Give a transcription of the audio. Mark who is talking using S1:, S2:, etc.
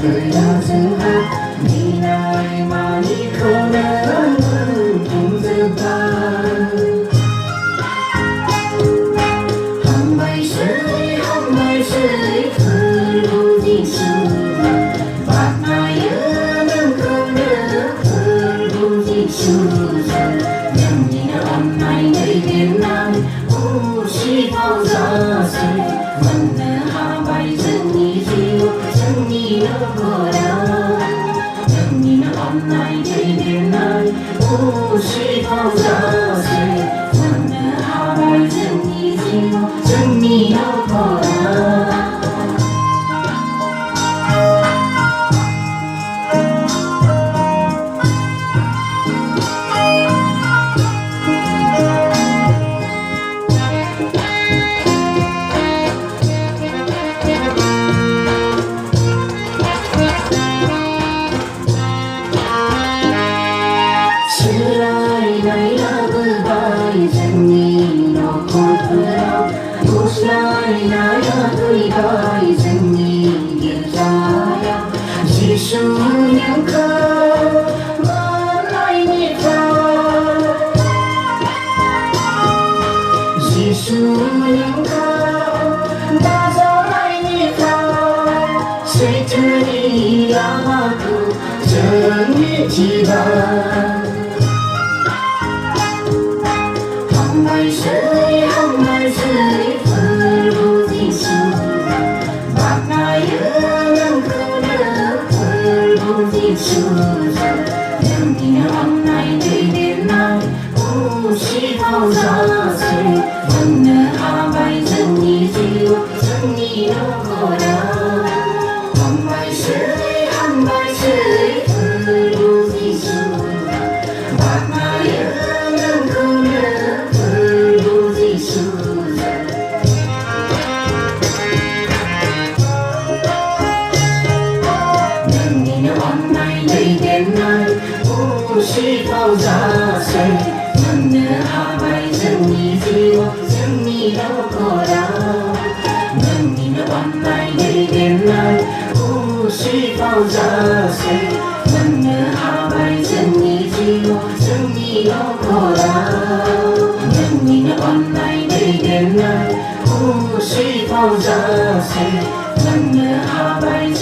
S1: 그려주는 네 나이만이 커는 동전판 한 발씩 불부딪히는 만나야는 그는 불부딪히는 연기는 엄마의 내게 난 우시고 자세 만나 하바이 정리지요 정리는 거라 연기는 엄마의 내게 난 우시고 자세 만나 하바이 정리지요 정리는 거라 한 발씩 불부딪히는 만나야는 그는 불부딪히는 연기는 엄마의 내게 날 우시고 자세 만나 하바이 정리지요 정리는 거라 한 발씩 불부딪히는 만나야는 그는 불부딪히는 연기는 엄마의 내게 날 우시고 자세 만나 하바이 정리지요 정리는 거라 연기는 엄마의 내게 날 우시고 자세 만나 하바이 정리지요 정리는 거라 연기는 엄마의 내게 날 우시고 자세 만나 하바이